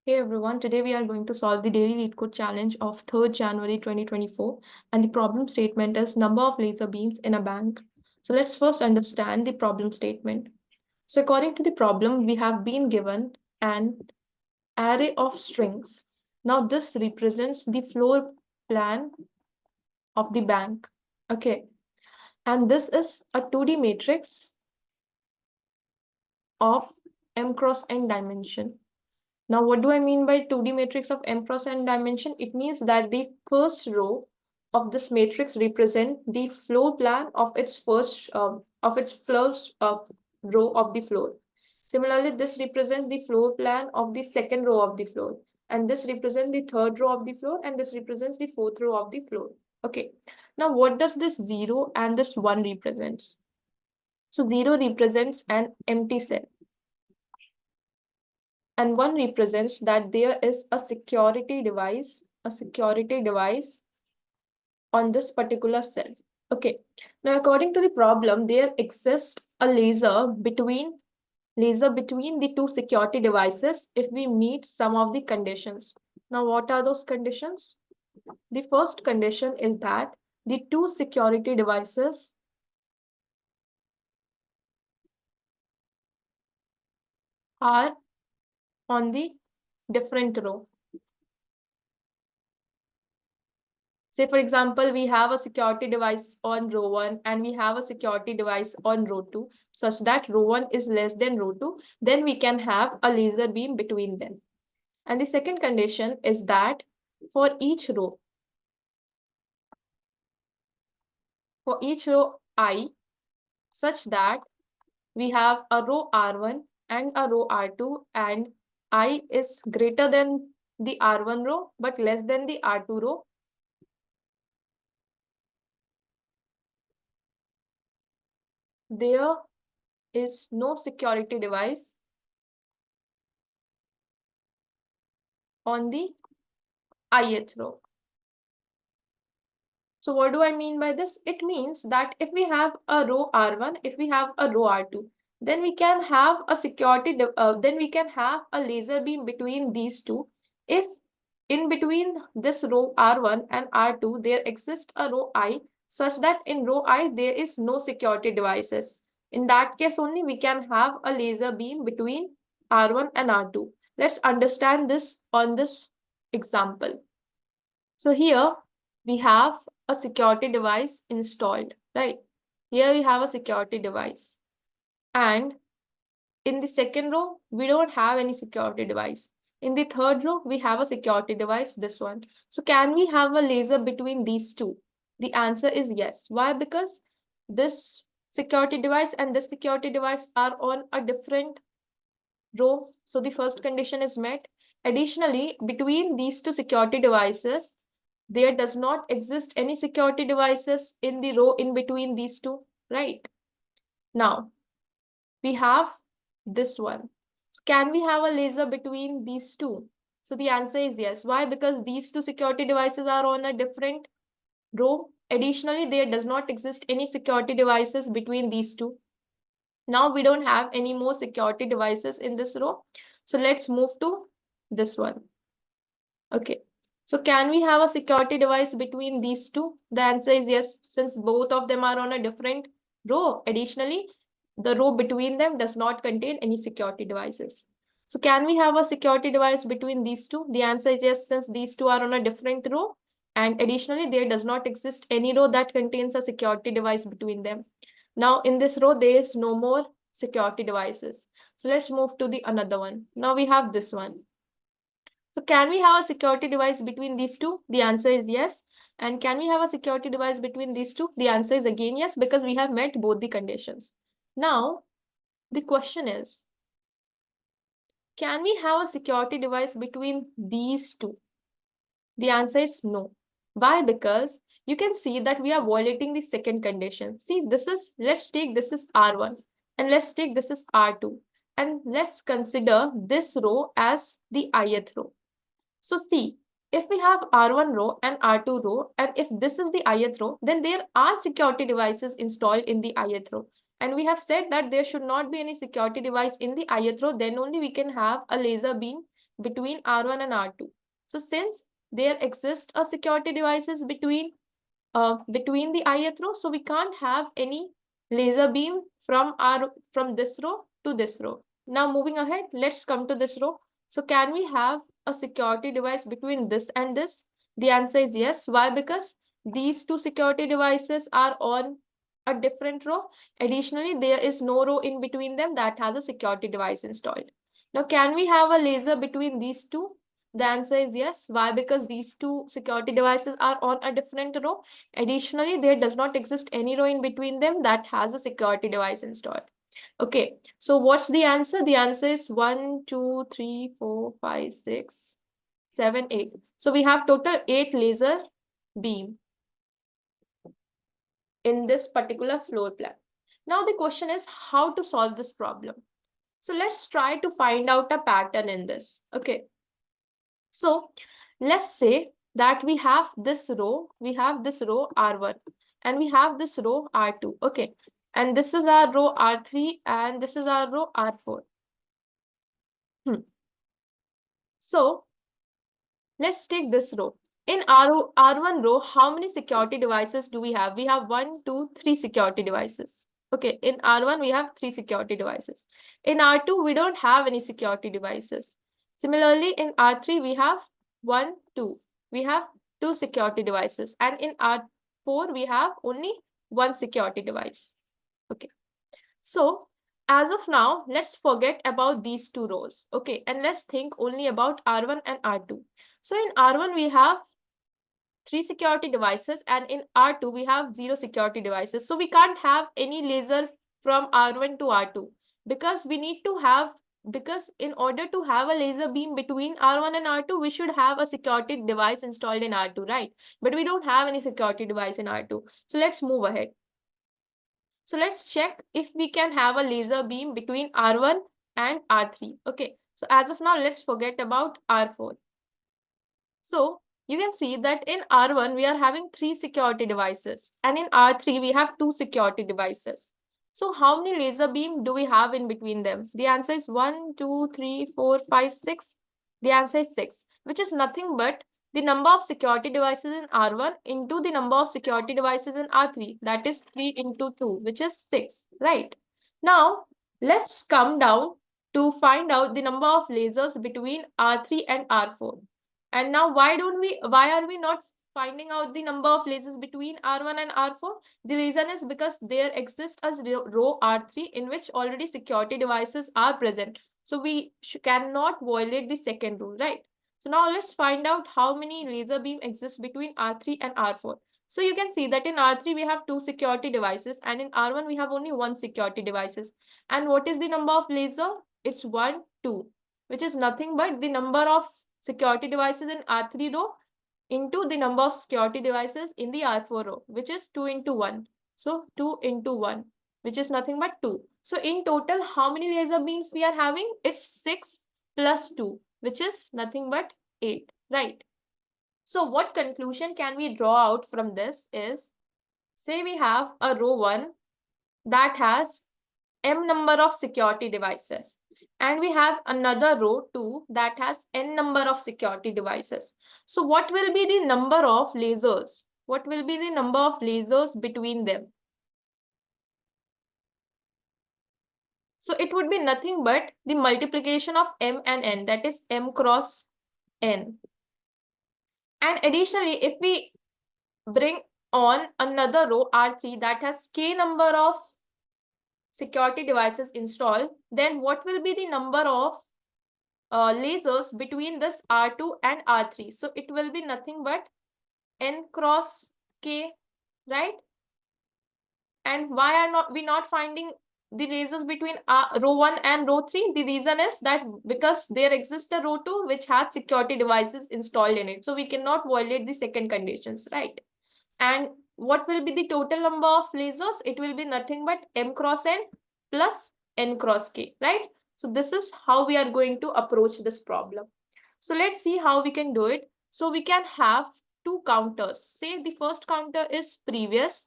Hey everyone, today we are going to solve the daily LeetCode challenge of 3rd January 2024, and the problem statement is number of laser beams in a bank. So let's first understand the problem statement. So according to the problem, we have been given an array of strings. Now this represents the floor plan of the bank. Okay, and this is a 2D matrix of m cross n dimension. Now, what do I mean by 2D matrix of m cross n dimension? It means that the first row of this matrix represent the floor plan of its first row of the floor. Similarly, this represents the floor plan of the second row of the floor, and this represents the third row of the floor, and this represents the fourth row of the floor. Okay. Now, what does this 0 and this 1 represents? So 0 represents an empty cell, and 1 represents that there is a security device on this particular cell. Okay, now according to the problem, there exists a laser between the two security devices if we meet some of the conditions. Now, what are those conditions? The first condition is that the two security devices are on the different row. Say, for example, we have a security device on row 1 and we have a security device on row 2, such that row 1 is less than row 2, then we can have a laser beam between them. And the second condition is that for each row I, such that we have a row R1 and a row R2, and I is greater than the R1 row but less than the R2 row, there is no security device on the ith row. So what do I mean by this? It means that if we have a row R1, if we have a row R2, then we can have a laser beam between these two. If in between this row R1 and R2, there exists a row I, such that in row I, there is no security devices. In that case only, we can have a laser beam between R1 and R2. Let's understand this on this example. So here we have a security device installed, right? Here we have a security device. And in the second row, we don't have any security device. In the third row, we have a security device, this one. So can we have a laser between these two? The answer is yes. Why? Because this security device and this security device are on a different row. So the first condition is met. Additionally, between these two security devices, there does not exist any security devices in the row in between these two, right? Now, we have this one. So can we have a laser between these two? So the answer is yes. Why? Because these two security devices are on a different row. Additionally, there does not exist any security devices between these two. Now we don't have any more security devices in this row. So let's move to this one. Okay. So can we have a security device between these two? The answer is yes, since both of them are on a different row. Additionally, the row between them does not contain any security devices. So can we have a security device between these two? The answer is yes, since these two are on a different row. And additionally, there does not exist any row that contains a security device between them. Now in this row, there is no more security devices. So let's move to the another one. Now we have this one. So can we have a security device between these two? The answer is yes. And can we have a security device between these two? The answer is again yes, because we have met both the conditions. Now, the question is, can we have a security device between these two? The answer is no. Why? Because you can see that we are violating the second condition. See, let's take this is R1 and let's take this is R2. And let's consider this row as the ith row. So see, if we have R1 row and R2 row, and if this is the ith row, then there are security devices installed in the ith row. And we have said that there should not be any security device in the ith row, then only we can have a laser beam between R1 and R2. So since there exists a security devices between the ith row, so we can't have any laser beam from this row to this row. Now moving ahead, let's come to this row. So can we have a security device between this and this? The answer is yes. Why? Because these two security devices are on a different row. Additionally, there is no row in between them that has a security device installed. Now, can we have a laser between these two? The answer is yes. Why? Because these two security devices are on a different row. Additionally, there does not exist any row in between them that has a security device installed. Okay, so what's the answer? The answer is 1, 2, 3, 4, 5, 6, 7, 8. So we have total 8 laser beam in this particular floor plan. Now the question is how to solve this problem. So let's try to find out a pattern in this. Okay, so let's say that we have this row R1 and we have this row R2. Okay, and this is our row R3 and this is our row R4. So let's take this row. In R1 row, how many security devices do we have? We have 1, 2, 3 security devices. Okay, in R1, we have 3 security devices. In R2, we don't have any security devices. Similarly, in R3, we have 1, 2. We have 2 security devices. And in R4, we have only 1 security device. Okay, so as of now, let's forget about these 2 rows. Okay, and let's think only about R1 and R2. So in R1, we have 3 security devices and in R2, we have 0 security devices. So we can't have any laser from R1 to R2 because in order to have a laser beam between R1 and R2, we should have a security device installed in R2, right? But we don't have any security device in R2. So let's move ahead. So let's check if we can have a laser beam between R1 and R3. Okay, so as of now, let's forget about R4. So you can see that in R1, we are having 3 security devices and in R3, we have 2 security devices. So how many laser beam do we have in between them? The answer is 1, 2, 3, 4, 5, 6. The answer is 6, which is nothing but the number of security devices in R1 into the number of security devices in R3. That is 3 into 2, which is 6, right? Now, let's come down to find out the number of lasers between R3 and R4. And now why are we not finding out the number of lasers between R1 and R4? The reason is because there exists a row R3 in which already security devices are present. So we cannot violate the second rule, right? So now let's find out how many laser beam exists between R3 and R4. So you can see that in R3 we have 2 security devices and in R1 we have only 1 security devices. And what is the number of laser? It's 1, 2, which is nothing but the number of security devices in R3 row into the number of security devices in the R4 row, which is 2 into 1. So 2 into 1, which is nothing but 2. So in total, how many laser beams we are having? It's 6 plus 2, which is nothing but 8, right? So what conclusion can we draw out from this is, say we have a row 1 that has m number of security devices. And we have another row 2 that has n number of security devices. So what will be the number of lasers? What will be the number of lasers between them? So it would be nothing but the multiplication of m and n, that is m cross n. And additionally, if we bring on another row R3 that has k number of security devices installed, then what will be the number of lasers between this R2 and R3? So it will be nothing but n cross k, right? And why are we not finding the lasers between row 1 and row 3? The reason is that because there exists a row 2 which has security devices installed in it. So we cannot violate the second conditions, right? And what will be the total number of lasers? It will be nothing but m cross n plus n cross k, right? So this is how we are going to approach this problem. So let's see how we can do it. So we can have 2 counters. Say the first counter is previous.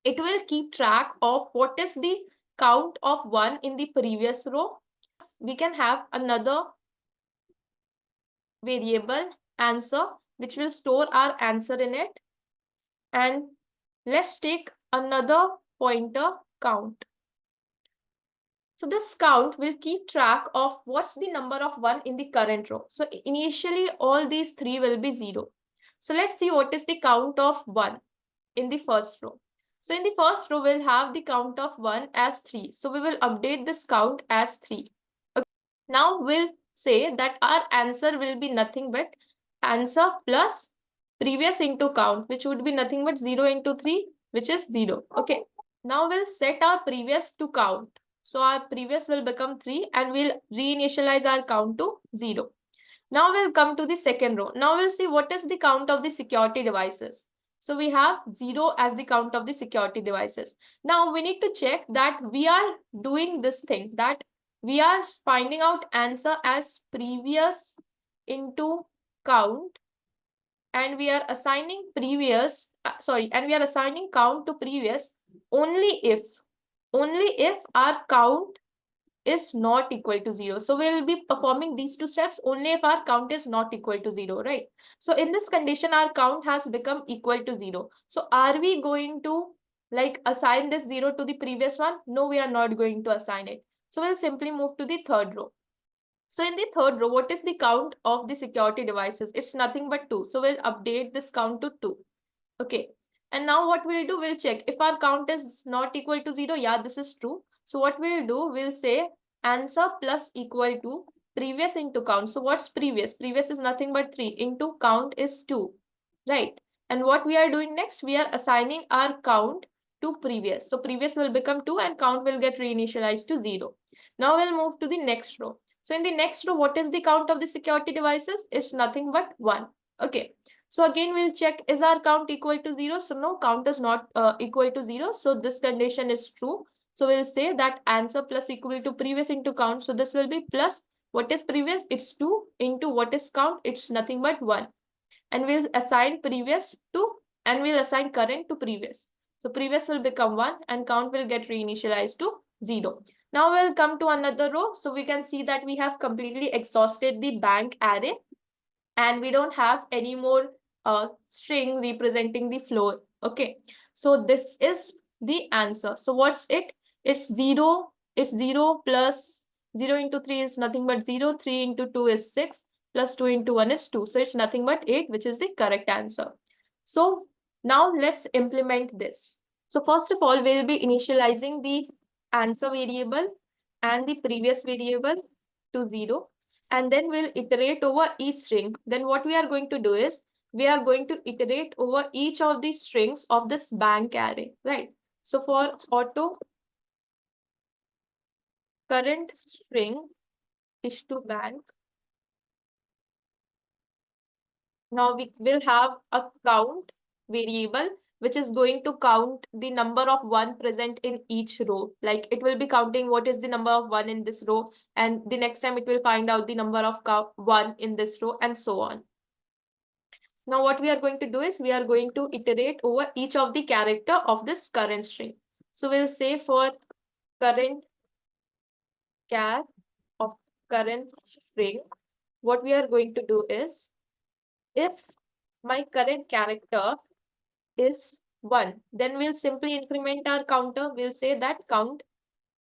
It will keep track of what is the count of 1 in the previous row. We can have another variable answer, which will store our answer in it. And let's take another pointer count. So this count will keep track of what's the number of 1 in the current row. So initially all these 3 will be 0. So let's see what is the count of 1 in the first row. So in the first row, we'll have the count of 1 as 3. So we will update this count as 3. Okay. Now we'll say that our answer will be nothing but answer plus previous into count, which would be nothing but 0 into 3, which is 0. Okay. Now we'll set our previous to count. So our previous will become 3 and we'll reinitialize our count to 0. Now we'll come to the second row. Now we'll see what is the count of the security devices. So we have 0 as the count of the security devices. Now we need to check that we are doing this thing, that we are finding out answer as previous into count, and we are assigning previous, and we are assigning count to previous only if our count is not equal to 0. So we'll be performing these two steps only if our count is not equal to 0, right? So in this condition, our count has become equal to 0. So are we going to assign this 0 to the previous one? No, we are not going to assign it. So we'll simply move to the third row. So in the third row, what is the count of the security devices? It's nothing but 2. So we'll update this count to 2. Okay. And now what we'll do, we'll check if our count is not equal to 0. Yeah, this is true. So what we'll do, we'll say answer plus equal to previous into count. So what's previous? Previous is nothing but 3 into count is 2, right? And what we are doing next, we are assigning our count to previous. So previous will become 2 and count will get reinitialized to 0. Now we'll move to the next row. So in the next row, what is the count of the security devices? It's nothing but 1. Okay. So again, we'll check, is our count equal to 0? So no, count is not equal to 0. So this condition is true. So we'll say that answer plus equal to previous into count. So this will be plus what is previous? It's 2 into what is count? It's nothing but 1. And we'll assign previous to, and we'll assign current to previous. So previous will become 1 and count will get reinitialized to 0. Now we'll come to another row. So we can see that we have completely exhausted the bank array and we don't have any more string representing the floor. Okay, so this is the answer. So what's it? It's 0. It's 0 plus 0 into 3 is nothing but 0. 3 into 2 is 6 plus 2 into 1 is 2. So it's nothing but 8, which is the correct answer. So now let's implement this. So first of all, we'll be initializing the answer variable and the previous variable to 0. And then we'll iterate over each string. Then what we are going to do is, we are going to iterate over each of the strings of this bank array, right? So for auto current string is to bank. Now we will have a count variable, which is going to count the number of 1 present in each row. Like it will be counting what is the number of 1 in this row, and the next time it will find out the number of 1 in this row, and so on. Now what we are going to do is, we are going to iterate over each of the character of this current string. So we'll say for current char of current string, what we are going to do is, if my current character is 1, then we'll simply increment our counter. We'll say that count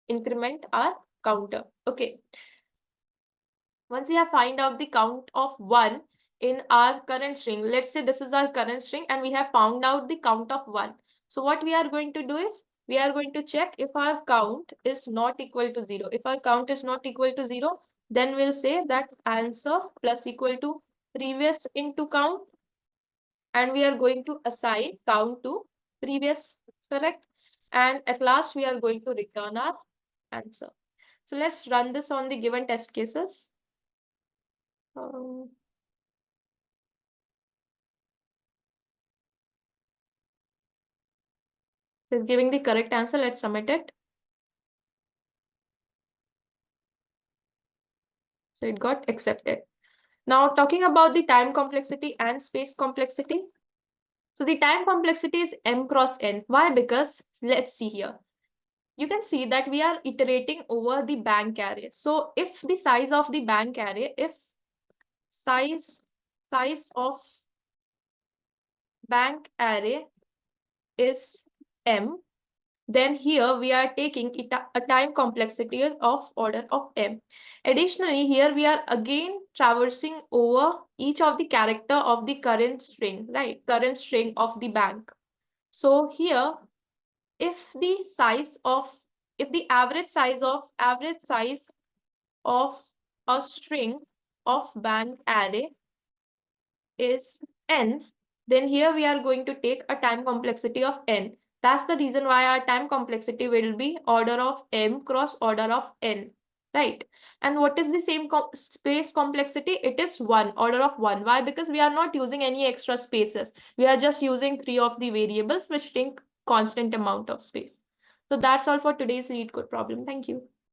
increment our counter. Okay. Once we have find out the count of 1 in our current string, let's say this is our current string and we have found out the count of 1. So what we are going to do is, we are going to check if our count is not equal to 0. If our count is not equal to 0, then we'll say that answer plus equal to previous into count, and we are going to assign count to previous, correct? And at last we are going to return our answer. So let's run this on the given test cases. It's giving the correct answer. Let's submit it. So it got accepted. Now talking about the time complexity and space complexity. So the time complexity is m cross n. Why? Because let's see here. You can see that we are iterating over the bank array. So if the size of the bank array, if size of bank array is m, then here we are taking a time complexity of order of m. Additionally, here we are again traversing over each of the character of the current string, right? Current string of the bank. So here, if the average size of a string of bank array is n, then here we are going to take a time complexity of n. That's the reason why our time complexity will be order of m cross order of n, right? And what is the same space complexity? It is 1, order of 1. Why? Because we are not using any extra spaces. We are just using 3 of the variables which take constant amount of space. So that's all for today's LeetCode problem. Thank you.